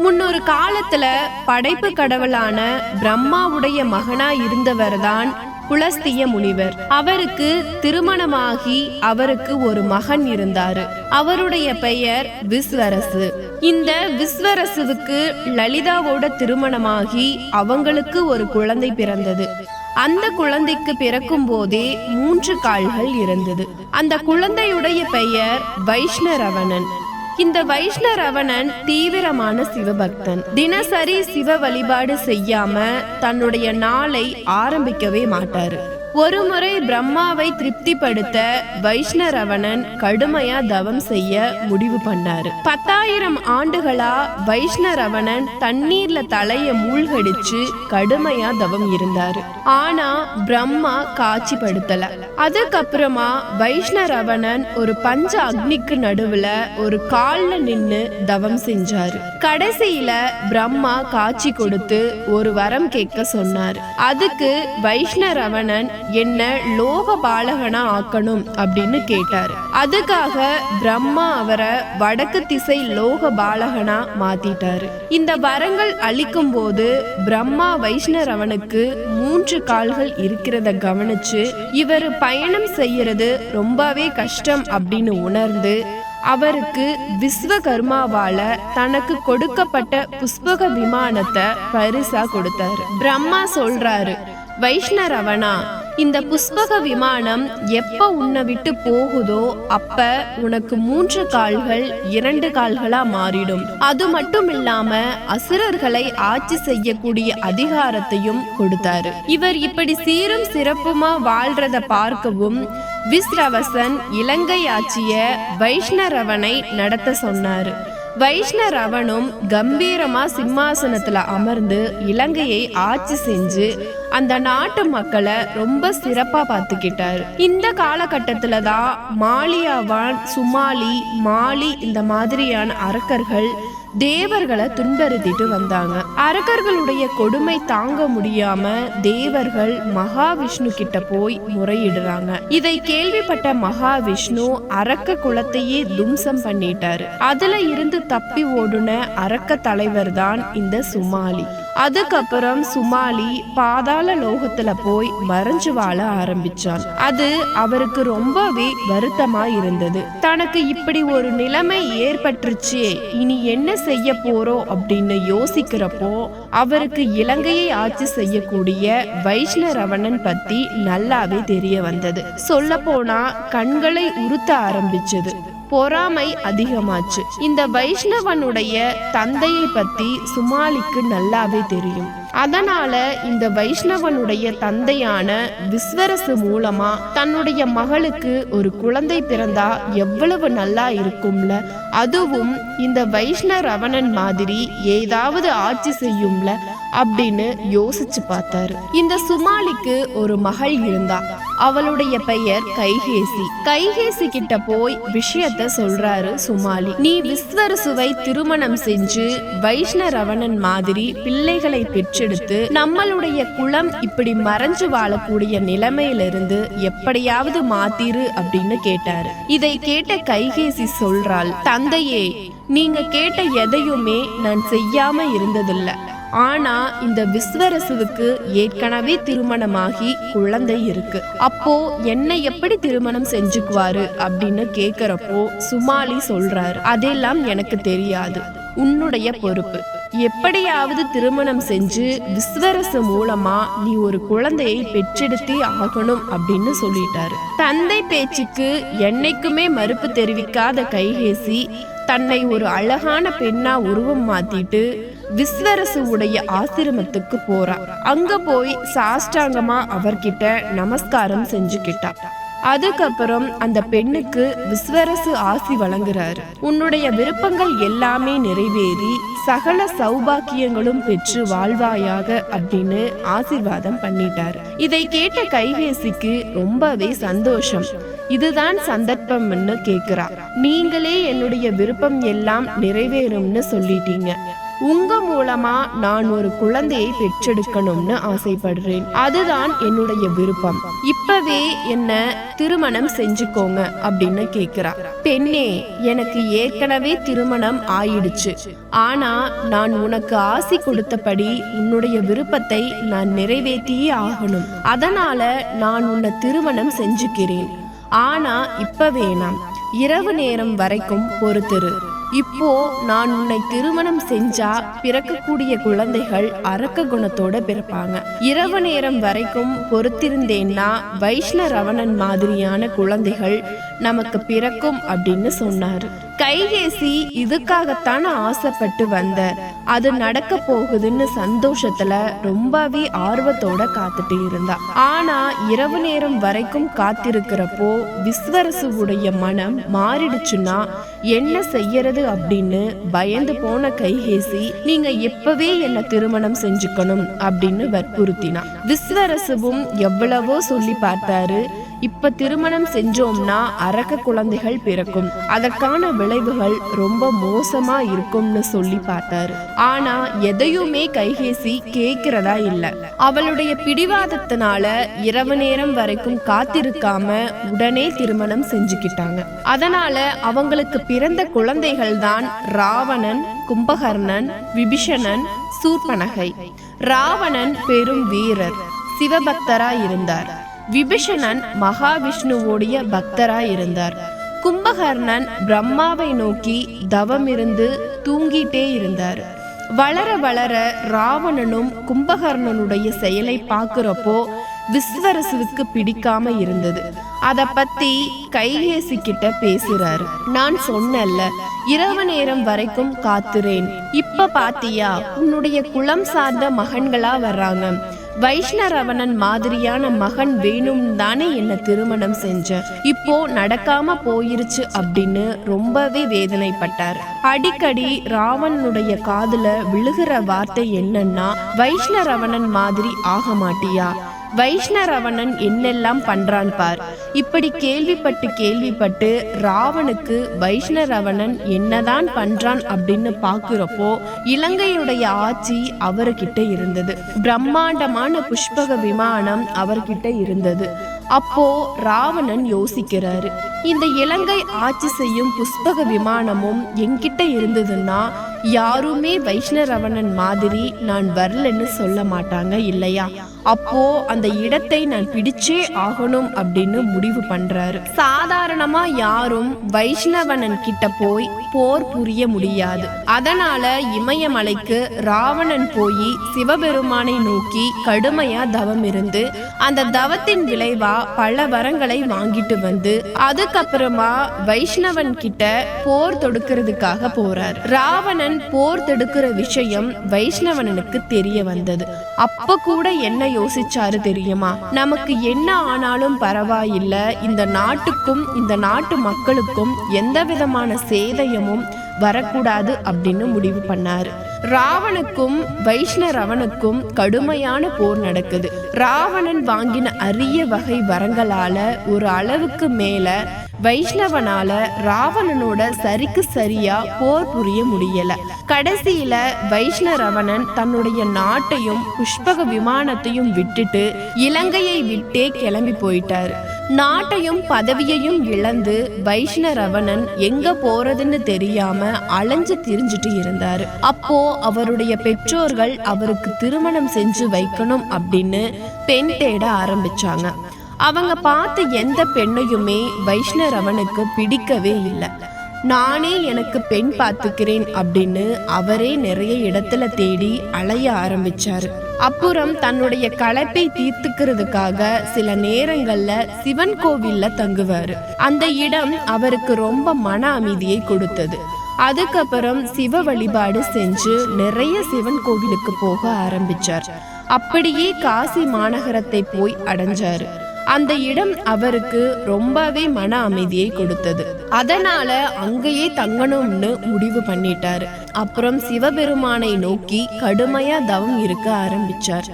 முன்னொரு காலத்துல படைப்பு கடவுளான பிரம்மாவுடைய மகனா இருந்தவர்தான் புலஸ்திய முனிவர். அவருக்கு திருமணமாகி அவருக்கு ஒரு மகன் இருந்தாரு. அவருடைய பெயர் விஸ்வரசு. இந்த விஸ்வரசுவுக்கு லலிதாவோட திருமணமாகி அவங்களுக்கு ஒரு குழந்தை பிறந்தது. அந்த குழந்தைக்கு பிறக்கும் போதே 3 கால்கள் இருந்தது. அந்த குழந்தையுடைய பெயர் வைஷ்ணரவணன். இந்த வைஷ்ணரவணன் தீவிரமான சிவபக்தன். தினசரி சிவ வழிபாடு செய்யாம தன்னுடைய நாளை ஆரம்பிக்கவே மாட்டாரு. ஒரு முறை பிரம்மாவை திருப்திப்படுத்த வைஷ்ணரவணன் கடுமையா தவம் செய்ய முடிவு பண்ணாரு. 10,000 ஆண்டுகளா வைஷ்ணரவணன் தண்ணீர்ல தலைய மூழ்கடிச்சு கடுமையா தவம் இருந்தாரு. ஆனா பிரம்மா காட்சிப்படுத்தல. அதுக்கப்புறமா வைஷ்ணரவணன் ஒரு பஞ்ச அக்னிக்கு நடுவுல ஒரு கால்ல நின்னு தவம் செஞ்சாரு. கடைசியில பிரம்மா காட்சி கொடுத்து ஒரு வரம் கேட்க சொன்னாரு. அதுக்கு வைஷ்ணரவணன் என்ன லோக பாலகனா ஆக்கணும் அப்படின்னு கேட்டாரு. அதுக்காக பிரம்மா அவரை வடக்கு திசை லோக பாலகனா மாத்திட்டாரு. இந்த வரங்கள் அளிக்கும் போது பிரம்மா வைஷ்ணரவனுக்கு 3 கால்கள் இருக்கிறத கவனிச்சு இவர் பயணம் செய்யறது ரொம்பவே கஷ்டம் அப்படின்னு உணர்ந்து அவருக்கு விஸ்வகர்மாவால தனக்கு கொடுக்கப்பட்ட புஷ்பக விமானத்தை பரிசா கொடுத்தாரு. பிரம்மா சொல்றாரு, வைஷ்ணரவனா, இந்த புஷ்பக விமானம் எப்ப உன்னை விட்டு போகுதோ அப்ப உனக்கு 3 கால்கள் 2 கால்களா மாறிடும். அது மட்டும் இல்லாம அசுரர்களை ஆட்சி செய்யக்கூடிய அதிகாரத்தையும் கொடுத்தாரு. இவர் இப்படி சீரும் சிறப்புமா வாழ்றத பார்க்கவும் விஸ்ரவசன் இலங்கை ஆட்சிய வைஷ்ணரவனை நடத்த சொன்னாரு. வைஷ்ணரவனும் கம்பீரமா சிம்மாசனத்துல அமர்ந்து இலங்கையை ஆட்சி செஞ்சு அந்த நாட்டு மக்களை ரொம்ப சிறப்பா பார்த்துக்கிட்டாரு. இந்த காலகட்டத்துல தான் மாலியாவான், சுமாலி, மாலி இந்த மாதிரியான அரக்கர்கள் தேவர்களை துன்புறுத்திட்டு வந்தாங்க. அரக்கர்களுடைய கொடுமை தாங்க முடியாம தேவர்கள் மகாவிஷ்ணு கிட்ட போய் முறையிடுறாங்க. இதை கேள்விப்பட்ட மகாவிஷ்ணு அரக்க குலத்தையே தும்சம் பண்ணிட்டாரு. அதுல இருந்து தப்பி ஓடுன அரக்க தலைவர் தான் இந்த சுமாலி. அதுக்கப்புறம் சுமாலி பாதாள லோகத்துல போய் மறைஞ்சு வாழ ஆரம்பிச்சான். அது அவருக்கு ரொம்பவே வருத்தமா இருந்தது. தனக்கு இப்படி ஒரு நிலைமை ஏற்பட்டுருச்சே, இனி என்ன செய்ய போறோம் அப்படின்னு யோசிக்கிறப்போ அவருக்கு இலங்கையை ஆட்சி செய்யக்கூடிய வைஷ்ணரவணன் பத்தி நல்லாவே தெரிய வந்தது. சொல்ல போனா கண்களை உறுத்த ஆரம்பிச்சது. பொறாமை அதிகமாச்சு. இந்த வைஷ்ணவனுடைய தந்தையை பத்தி சுமாலிக்கு நல்லாவே தெரியும். அதனால இந்த வைஷ்ணவனுடைய தந்தையான விஸ்வரசு மூலமா தன்னுடைய மகளுக்கு ஒரு குழந்தை பிறந்தா எவ்வளவு நல்லா இருக்கும்ல, அதுவும் இந்த வைஷ்ணரவணன் மாதிரி ஏதாவது ஆட்சி செய்யும்ல அப்படின்னு யோசிச்சு பார்த்தாரு. இந்த சுமாலிக்கு ஒரு மகள் இருந்தா. அவளுடைய பெயர் கைகேசி. கைகேசி கிட்ட போய் விஷயத்த சொல்றாரு சுமாலி. நீ விஸ்வரசுவை திருமணம் செஞ்சு வைஷ்ணரவணன் மாதிரி பிள்ளைகளை பெற்றெடுத்து நம்மளுடைய குலம் இப்படி மறைஞ்சு வாழக்கூடிய நிலைமையிலிருந்து எப்படியாவது மாத்திரு அப்படின்னு கேட்டாரு. இதை கேட்ட கைகேசி சொல்றாள், தந்தையே, நீங்க கேட்ட எதையுமே நான் செய்யாம இருந்ததில்ல. ஆனா இந்த விஸ்வரசுவுக்கு ஏற்கனவே திருமணமாகி குழந்தை இருக்கு. அப்போ என்னை எப்படி திருமணம் செஞ்சுக்குவாரு அப்படின்னு கேக்குறப்போ சுமாலி சொல்றாரு, அதெல்லாம் எனக்கு தெரியாது, உன்னுடைய பொறுப்பு. எப்படியாவது திருமணம் செஞ்சு விஸ்வரசு மூலமா நீ ஒரு குழந்தையை பெற்றெடுத்தே ஆகணும் அப்படின்னு சொல்லிட்டாரு. தந்தை பேச்சுக்கு என்னைக்குமே மறுப்பு தெரிவிக்காத கைகேசி தன்னை ஒரு அழகான பெண்ணா உருவம் மாத்திட்டு விஸ்வரசு உடைய ஆசிரமத்துக்கு போறா. அங்க போய் சாஷ்டாங்கமா அவர்கிட்ட நமஸ்காரம் செஞ்சுக்கிட்டா. அதுக்கப்புறம் அந்த பெண்ணுக்கு விஸ்வரசு ஆசி வழங்குறாரு. உன்னுடைய விருப்பங்கள் எல்லாமே நிறைவேறி சகல சௌபாக்கியங்களும் பெற்று வாழ்வாயாக அப்படின்னு ஆசீர்வாதம் பண்ணிட்டாரு. இதை கேட்ட கைகேசிக்கு ரொம்பவே சந்தோஷம். இதுதான் சந்தர்ப்பம்னு கேக்குறா. நீங்களே என்னுடைய விருப்பம் எல்லாம் நிறைவேறும்னு சொல்லிட்டீங்க. உங்க மூலமா நான் ஒரு குழந்தையை பெற்றெடுக்கணும்னு ஆசைப்படுறேன். அதுதான் என்னுடைய விருப்பம். இப்பவே என்ன திருமணம் செஞ்சுக்கோங்க அப்படின்னு கேக்குறா. பெண்ணே, எனக்கு ஏற்கனவே திருமணம் ஆயிடுச்சு. ஆனா நான் உனக்கு ஆசி கொடுத்தபடி உன்னுடைய விருப்பத்தை நான் நிறைவேற்றியே ஆகணும். அதனால நான் உன்னை திருமணம் செஞ்சுக்கிறேன். ஆனா இப்ப வேணாம், இரவு நேரம் வரைக்கும் பொறுத்திரு. இப்போ நான் உன்னை திருமணம் செஞ்சா பிறக்கக்கூடிய குழந்தைகள் அரக்க குணத்தோட பிறப்பாங்க. இரவு நேரம் வரைக்கும் பொறுத்திருந்தேன்னா வைஷ்ணரவணன் மாதிரியான குழந்தைகள் நமக்கு பிறக்கும் அப்படின்னு சொன்னாரு. கைகேசி இதுக்காகத்தான ஆசைப்பட்டு வந்த, அது நடக்க போகுதுன்னு சந்தோஷத்துல ரொம்பவே ஆர்வத்தோட காத்துட்டு இருந்தா. ஆனா இரவு நேரம் வரைக்கும் காத்திருக்கிறப்போ விஸ்வரசுவுடைய மனம் மாறிடுச்சுன்னா என்ன செய்யறது அப்படின்னு பயந்து போன கைகேசி, நீங்க எப்பவே என்ன திருமணம் செஞ்சுக்கணும் அப்படின்னு வற்புறுத்தினா. விஸ்வரசுவும் எவ்வளவோ சொல்லி பார்த்தாரு. இப்ப திருமணம் செஞ்சோம்னா அரக்க குழந்தைகள் பிறக்கும், அதற்கான விளைவுகள் ரொம்ப மோசமா இருக்கும்னு சொல்லி பார்த்தாரு. ஆனா எதையுமே கைகேசி கேக்குறதா இல்ல. அவளுடைய பிடிவாதத்தினால இரவு நேரம் வரைக்கும் காத்திருக்காம உடனே திருமணம் செஞ்சுக்கிட்டாங்க. அதனால அவங்களுக்கு பிறந்த குழந்தைகள் தான் ராவணன், கும்பகர்ணன், விபீஷணன், சூர்பனகை. ராவணன் பெரும் வீரர், சிவபக்தரா இருந்தார். விபீஷணன் மகாவிஷ்ணுவோடைய பக்தராய் இருந்தார். கும்பகர்ணன் பிரம்மாவை நோக்கி தவம் இருந்து தூங்கிட்டே இருந்தார். வளர வளர ராவணனும் கும்பகர்ணனுடைய செயலை பார்க்கிறப்போ விஸ்வரசுவுக்கு பிடிக்காம இருந்தது. அத பத்தி கைகேசி கிட்ட பேசுறாரு. நான் சொன்னல்ல, இரவு நேரம் வரைக்கும் காத்துறேன். இப்ப பாத்தியா, உன்னுடைய குலம் சார்ந்த மகன்களா வர்றாங்க. வைஷ்ணரவணன் மாதிரியான மகன் வேணும் தானே என்ன திருமணம் செஞ்ச, இப்போ நடக்காம போயிருச்சு அப்படின்னு ரொம்பவே வேதனைப்பட்டார். அடிக்கடி ராவணனுடைய காதுல விழுகிற வார்த்தை என்னன்னா, வைஷ்ணரவணன் மாதிரி ஆக மாட்டியா, வைஷ்ணரவணன் என்னெல்லாம் பண்றான் பார். இப்படி கேள்விப்பட்டு ராவனுக்கு வைஷ்ணரவணன் என்னதான் பண்றான் அப்படின்னு பாக்குறப்போ இலங்கையுடைய ஆட்சி அவர்கிட்ட இருந்தது. பிரம்மாண்டமான புஷ்பக விமானம் அவர்கிட்ட இருந்தது. அப்போ ராவணன் யோசிக்கிறாரு, இந்த இலங்கை ஆட்சி செய்யும் புஷ்பக விமானமும் என்கிட்ட இருந்ததுன்னா யாருமே வைஷ்ணரவணன் மாதிரி நான் வரலன்னு சொல்ல மாட்டாங்க இல்லையா? அப்போ அந்த இடத்தை நான் பிடிச்சே ஆகணும் அப்படின்னு முடிவு பண்றாரு. சாதாரணமா யாரும் வைஷ்ணவனன் கிட்ட போய் போர் புரிய முடியாது. அதனால இமயமலைக்கு ராவணன் போய் சிவபெருமானை நோக்கி கடுமையா தவம் இருந்து அந்த தவத்தின் விளைவா பல வரங்களை வாங்கிட்டு வந்து அதுக்கப்புறமா வைஷ்ணவன் கிட்ட போர் தொடுக்கிறதுக்காக போறார். ராவணன் போர் தொடுக்கிற விஷயம் வைஷ்ணவனுக்கு தெரிய வந்தது. அப்ப கூட என்ன யோசிச்சாரு தெரியுமா? நமக்கு என்ன ஆனாலும் பரவாயில்ல, இந்த நாட்டுக்கும் இந்த நாட்டு மக்களுக்கும் எந்த விதமான சேதயமும் வரக்கூடாது அப்படின்னு முடிவு பண்ணாரு. ராவனுக்கும் வைஷ்ணரவனுக்கும் கடுமையான போர் நடக்குது. ராவணன் வாங்கின அரிய வகை வரங்களால ஒரு அளவுக்கு மேல வைஷ்ணவனால ராவணனோட சரிக்கு சரியா போர் புரிய முடியல. கடைசியில வைஷ்ணரவணன் தன்னுடைய நாட்டையும் புஷ்பக விமானத்தையும் விட்டுட்டு இலங்கையை விட்டே கிளம்பி போயிட்டாரு. நாட்டையும் பதவியையும் இழந்து வைஷ்ணரவணன் எங்க போறதுன்னு தெரியாம அலைஞ்சு திரிஞ்சிட்டு இருந்தாரு. அப்போ அவருடைய பெற்றோர்கள் அவருக்கு திருமணம் செஞ்சு வைக்கணும் அப்படின்னு பெண் தேட ஆரம்பிச்சாங்க. அவங்க பார்த்த எந்த பெண்ணையுமே வைஷ்ணரவனுக்கு பிடிக்கவே இல்லை. நானே எனக்கு பெண் பார்த்துக்கிறேன் அப்படின்னு அவரே நிறைய இடத்துல தேடி அலைய ஆரம்பிச்சாரு. அப்புறம் தன்னுடைய களைப்பை தீர்த்துக்கிறதுக்காக சில நேரங்கள்ல சிவன் கோவில்ல தங்குவாரு. அந்த இடம் அவருக்கு ரொம்ப மன அமைதியை கொடுத்தது. அதுக்கப்புறம் சிவ வழிபாடு செஞ்சு நிறைய சிவன் கோவிலுக்கு போக ஆரம்பிச்சார். அப்படியே காசி மாநகரத்தை போய் அடைஞ்சாரு. அந்த இடம் அவருக்கு ரொம்பவே மன அமைதியை கொடுத்தது. அதனால அங்கேயே தங்கணும்னு முடிவு பண்ணிட்டாரு. அப்புறம் சிவபெருமானை நோக்கி கடுமையா தவம் இருக்க ஆரம்பிச்சார்.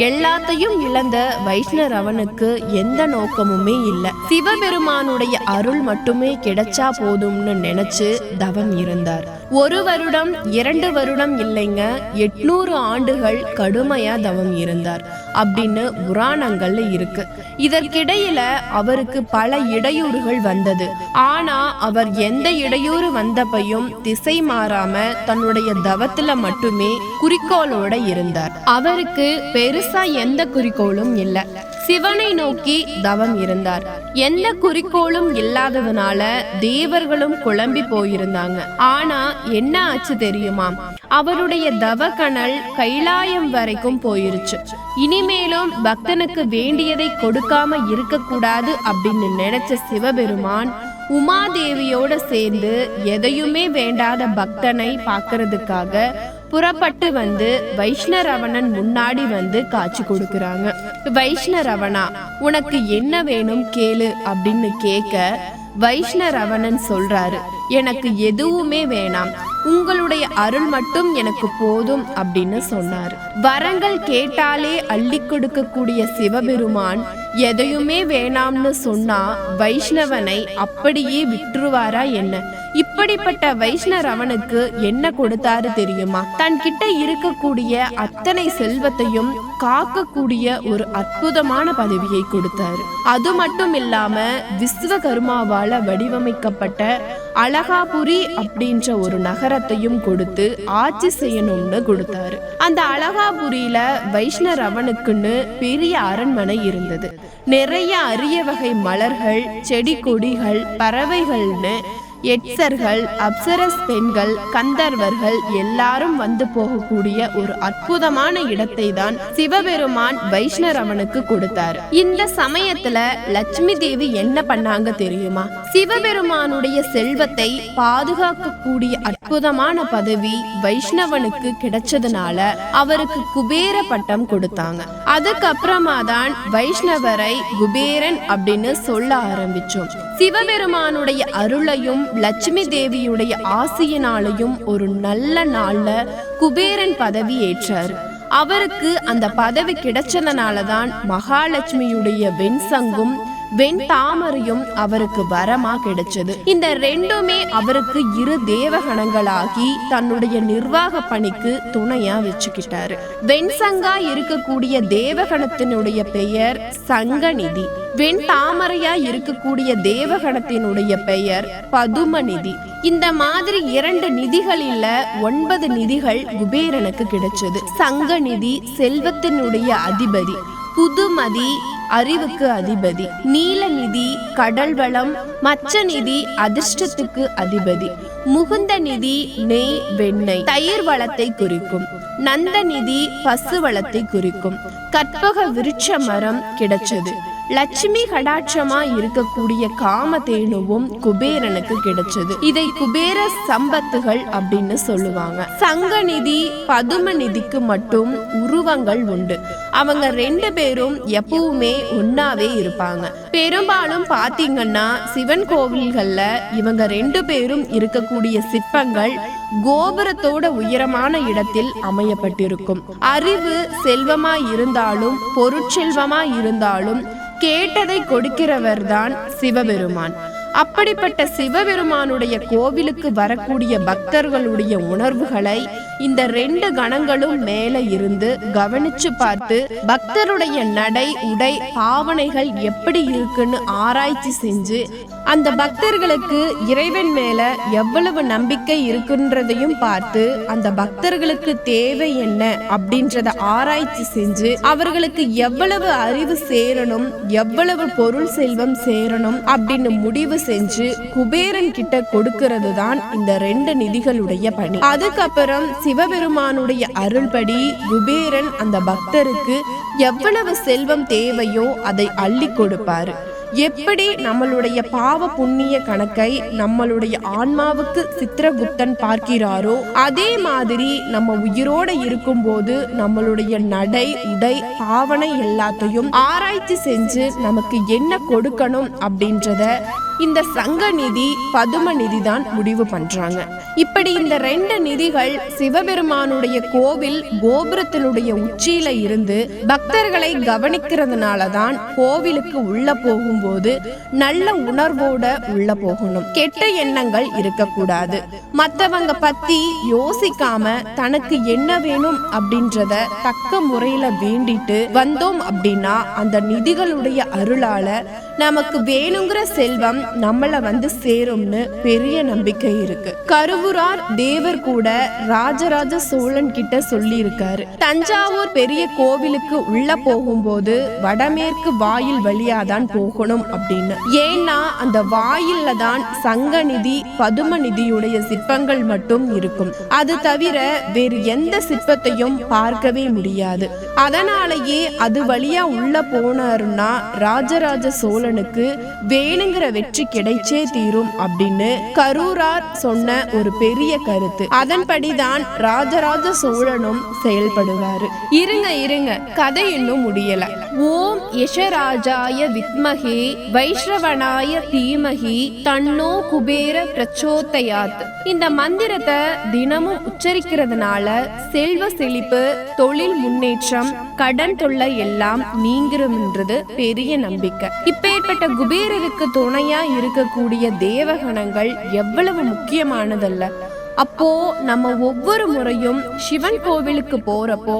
எல்லாத்தையும் இழந்த வைஷ்ணவனுக்கு எந்த நோக்கமுமே இல்லை. சிவபெருமானுடைய அருள் மட்டுமே கிடைச்சா போதும்னு நினைச்சு தவம் இருந்தார். 1 வருடம் 2 வருடம் இல்லைங்க, 800 ஆண்டுகள் கடுமையா தவம் இருந்தார் அப்படின்னு புராணங்கள்ல இருக்கு. இதற்கிடையில அவருக்கு பல இடையூறுகள் வந்தது. ஆனா அவர் எந்த இடையூறு வந்தப்பையும் திசை மாறாம தன்னுடைய தவத்துல மட்டுமே குறிக்கோளோட இருந்தார். அவருக்கு பெருசா எந்த குறிக்கோளும் இல்ல. சிவனை நோக்கி தவம் இருந்தார். எந்த குறிக்கோளும் இல்லாததுனால தேவர்களும் குழம்பி போயிருந்தாங்க. ஆனா என்ன ஆச்சு தெரியுமா? அவருடைய தவக்கணல் கைலாயம் வரைக்கும் போயிருச்சு. இனிமேலும் பக்தனுக்கு வேண்டியதை கொடுக்காம இருக்க கூடாது அப்படின்னு நினைச்ச சிவபெருமான் உமாதேவியோட சேர்ந்து எதையுமே வேண்டாத பக்தனை பார்க்கறதுக்காக புறப்பட்டு வந்து வைஷ்ணவனன் முன்னாடி வந்து காட்சி கொடுக்கறாங்க. வைஷ்ணவனா, உனக்கு என்ன வேணும் கேளு அப்படின்னு கேட்க வைஷ்ணவனன் சொல்றாரு, எனக்கு எதுவுமே வேணாம், உங்களுடைய அருள் மட்டும் எனக்கு போதும் அப்படின்னு சொன்னார். வரங்கள் கேட்டாலே அள்ளி கொடுக்கக்கூடிய சிவபெருமான் எதையுமே வேணாம்னு சொன்னா வைஷ்ணவனை அப்படியே விட்டுருவாரா என்ன? இப்படிப்பட்ட வைஷ்ணவனுக்கு என்ன கொடுத்தாரு தெரியுமா? தன் கிட்ட இருக்கக்கூடிய அத்தனை செல்வத்தையும் காக்கக்கூடிய ஒரு அற்புதமான பதவியை கொடுத்தாரு. அது மட்டும் இல்லாம விஸ்வகர்மாவால வடிவமைக்கப்பட்ட அழகாபுரி அப்படின்ற ஒரு நகரத்தையும் கொடுத்து ஆட்சி செய்யணும்னு கொடுத்தாரு. அந்த அழகாபுரியில வைஷ்ணவனுக்குன்னு பெரிய அரண்மனை இருந்தது. நிறைய அரிய வகை மலர்கள், செடி கொடிகள், பறவைகள்னு எட்சர்கள், அப்சரஸ் பெண்கள், கந்தர்வர்கள் எல்லாரும் வந்து போகக்கூடிய ஒரு அற்புதமான இடத்தை தான் சிவபெருமான் வைஷ்ணவனுக்கு கொடுத்தாரு. இந்த சமயத்துல லட்சுமி தேவி என்ன பண்ணாங்க தெரியுமா? சிவபெருமானுடைய செல்வத்தை பாதுகாக்கக்கூடிய அற்புதமான பதவி வைஷ்ணவனுக்கு கிடைச்சதுனால அவருக்கு குபேர பட்டம் கொடுத்தாங்க. அதுக்கப்புறமா தான் வைஷ்ணவரை குபேரன் அப்படின்னு சொல்ல ஆரம்பிச்சோம். சிவபெருமானுடைய அருளையும் லட்சுமி தேவியுடைய ஆசியினாலையும் ஒரு நல்ல நாள்ல குபேரன் பதவி ஏற்றார். அவருக்கு அந்த பதவி கிடைச்சதுனாலதான் மகாலட்சுமியுடைய வெண்சங்கும் வெண் தாமரையும் அவருக்கு வரமா கிடைச்சது. இந்த ரெண்டுமே அவருக்கு 2 தேவகணங்களாகி தன்னுடைய நிர்வாக பணிக்கு துணையா வச்சுக்கிட்டாரு. வெண்சங்கா இருக்கக்கூடிய தேவகணத்தினுடைய பெயர் சங்கநிதி, வெண் தாமரையா இருக்கக்கூடிய தேவகணத்தினுடைய பெயர் பதுமநிதி. இந்த மாதிரி 2 நிதிகளில் 9 நிதிகள் குபேரனுக்கு கிடைச்சது. சங்கநிதி செல்வத்தினுடைய அதிபதி, புதுமதி அறிவுக்கு அதிபதி, நீலநிதி கடல் வளம், மச்ச நிதி அதிர்ஷ்டத்துக்கு அதிபதி, முகுந்த நிதி நெய் வெண்ணெய் தயிர் வளத்தை குறிக்கும், நந்த நிதி பசு வளத்தை குறிக்கும், கற்பக விருட்ச மரம் கிடைச்சது. லட்சுமி கடாட்சமா இருக்கக்கூடிய காமதேனுவும் குபேரனுக்கு கிடைச்சது. இதை குபேர சம்பத்துகள் அப்படின்னு சொல்லுவாங்க. சங்கநிதி பதும நிதிக்கு மட்டும் உருவங்கள் உண்டு. அவங்க 2 பேரும் எப்பவுமே ஒன்னாவே இருப்பாங்க. பெரும்பாலும் பாத்தீங்கன்னா சிவன் கோவில்கள்ல இவங்க 2 பேரும் இருக்கக்கூடிய சிற்பங்கள் கோபுரத்தோட உயரமான இடத்தில் அமையப்பட்டிருக்கும். அறிவு செல்வமா இருந்தாலும் பொருட்செல்வமா இருந்தாலும் கேட்டதை கொடுக்கிறவர் தான் சிவபெருமான். அப்படிப்பட்ட சிவபெருமானுடைய கோவிலுக்கு வரக்கூடிய பக்தர்களுடைய உணர்வுகளை இந்த 2 கணங்களும் மேல இருந்து கவனிச்சு பார்த்து பக்தருடைய நடை உடை பாவனைகள் எப்படி இருக்குன்னு ஆராய்ச்சி செஞ்சு அந்த பக்தர்களுக்கு இறைவன் மேல எவ்வளவு நம்பிக்கை இருக்குன்றதையும் பார்த்து அந்த பக்தர்களுக்கு தேவை என்ன அப்படின்றத ஆராய்ச்சி செஞ்சு அவர்களுக்கு எவ்வளவு அறிவு சேரணும், எவ்வளவு பொருள் செல்வம் சேரணும் அப்படின்னு முடிவு செஞ்சு குபேரன் கிட்ட கொடுக்கிறது தான் இந்த 2 நிதிகளுடைய பணி. அதுக்கப்புறம் சிவபெருமானுடைய அருள்படி குபேரன் அந்த பக்தருக்கு எவ்வளவு செல்வம் தேவையோ அதை அள்ளி கொடுப்பாரு. எப்படி நம்மளுடைய பாவ புண்ணிய கணக்கை நம்மளுடைய ஆன்மாவுக்கு சித்திரகுப்தன் பார்க்கிறாரோ அதே மாதிரி நம்ம உயிரோட இருக்கும் போது நம்மளுடைய நடை உடை பாவனை எல்லாத்தையும் ஆராய்ச்சி செஞ்சு நமக்கு என்ன கொடுக்கணும் அப்படின்றத இந்த சங்க நிதி பதும நிதி தான் முடிவு பண்றாங்க. இப்படி இந்த 2 நிதிகள் சிவபெருமானுடைய கோவில் கோபுரத்தினுடைய உச்சியில இருந்து பக்தர்களை கவனிக்கிறதுனாலதான் கோவிலுக்கு உள்ள போகும்போது நல்ல உணர்வோட உள்ள போகணும். கெட்ட எண்ணங்கள் இருக்கக்கூடாது. மத்தவங்க பத்தி யோசிக்காம தனக்கு என்ன வேணும் அப்படின்றத தக்க முறையில வேண்டிட்டு வந்தோம் அப்படின்னா அந்த நிதிகளுடைய அருளால நமக்கு வேணுங்கிற செல்வம் நம்மள வந்து சேரும்னு பெரிய நம்பிக்கை இருக்கு. கருவூரார் தேவர் கூட ராஜராஜ சோழன் கிட்ட சொல்லி இருக்காரு, தஞ்சாவூர் பெரிய கோவிலுக்கு உள்ள போகும்போது வடமேற்கு வாயில் வழியாதான் போகணும் அப்படின்னு. ஏன்னா அந்த வாயில்ல தான் சங்க நிதி பதும நிதியுடைய சிற்பங்கள் மட்டும் இருக்கும். அது தவிர வேறு எந்த சிற்பத்தையும் பார்க்கவே முடியாது. அதனாலேயே அது வழியா உள்ள போனாருன்னா ராஜராஜ சோழனுக்கு வேணுங்கிற வெற்றி கிடைச்சே தீரும் அப்படின்னு கரூரார் சொன்ன ஒரு பெரிய கருத்து. அதன்படிதான் ராஜராஜ சோழனும் செயல்படுவாரு. இருங்க கதை இன்னும் முடியல. ஓம் யசராஜாய வித்மஹே வைஷ்ணவனாய தீமஹி தன்னோ குபேர பிரச்சோதயாத். இந்த மந்திரத்தை தினமும் உச்சரிக்கிறதுனால செல்வ செழிப்பு, தொழில் முன்னேற்றம், கடன் தொல்லை எல்லாம் நீங்கிரும்ன்றது பெரிய நம்பிக்கை. இப்பேற்பட்ட குபேரருக்கு துணையா இருக்கக்கூடிய தேவகணங்கள் எவ்வளவு முக்கியமானதல்ல. அப்போ நம்ம ஒவ்வொரு முறையும் சிவன் கோவிலுக்கு போறப்போ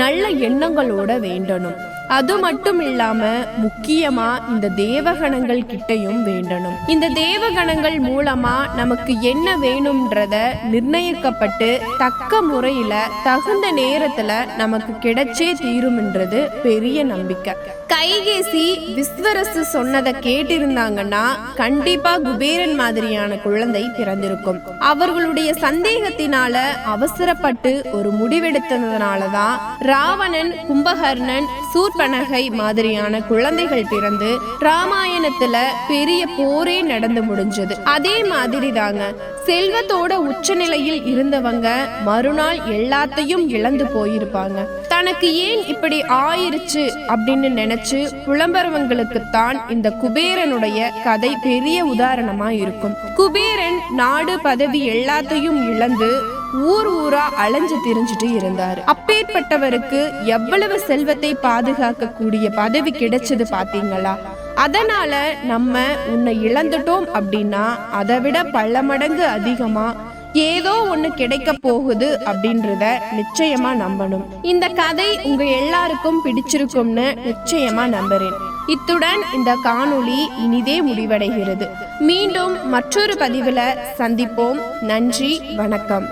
நல்ல எண்ணங்களோட வேண்டணும். அது மட்டும் இல்லாம முக்கியமா இந்த தேவகணங்கள் கிட்டையும் வேண்டணும். இந்த தேவகணங்கள் மூலமா நமக்கு என்ன வேணும்ன்றத நிர்ணயிக்கப்பட்டு தக்க முறையில தகுந்த நேரத்துல நமக்கு கிடைச்சே தீரும்ன்றது பெரிய நம்பிக்கை. கைகேசி விஸ்வரசு சொன்னதை கேட்டிருந்தாங்கன்னா கண்டிப்பா குபேரன் மாதிரியான குழந்தை பிறந்திருக்கும். அவர்களுடைய சந்தேகத்தினால அவசரப்பட்டு ஒரு முடிவெடுத்ததுனாலதான் ராவணன், கும்பகர்ணன், சூர்பனகை மாதிரியான குழந்தைகள் பிறந்து ராமாயணத்துல பெரிய போரே நடந்து முடிஞ்சது. அதே மாதிரி தாங்க செல்வத்தோட உச்சநிலையில் இருந்தவங்க மறுநாள் எல்லாத்தையும் இழந்து போயிருப்பாங்க. தனக்கு ஏன் இப்படி ஆயிருச்சு அப்படின்னு நினைச்சு புலம்புறவங்களுக்குத்தான் இந்த குபேரனுடைய கதை பெரிய உதாரணமா இருக்கும். குபேரன் நாடு பதவி எல்லாத்தையும் இழந்து ஊரா அலைஞ்சு திரிஞ்சுட்டு இருந்தாரு. அப்பேற்பட்டவருக்கு எவ்வளவு செல்வத்தை பாதுகாக்க கூடிய பதவி கிடைச்சது பாத்தீங்களா? அதனால நம்ம உன்னை இழந்துட்டோம் அப்படின்னா அதை விட பல மடங்கு அதிகமா ஏதோ ஒண்ணு கிடைக்க போகுது அப்படின்றத நிச்சயமா நம்பணும். இந்த கதை உங்க எல்லாருக்கும் பிடிச்சிருக்கும்னு நிச்சயமா நம்புறேன். இத்துடன் இந்த காணொளி இனிதே முடிவடைகிறது. மீண்டும் மற்றொரு பதிவுல சந்திப்போம். நன்றி, வணக்கம்.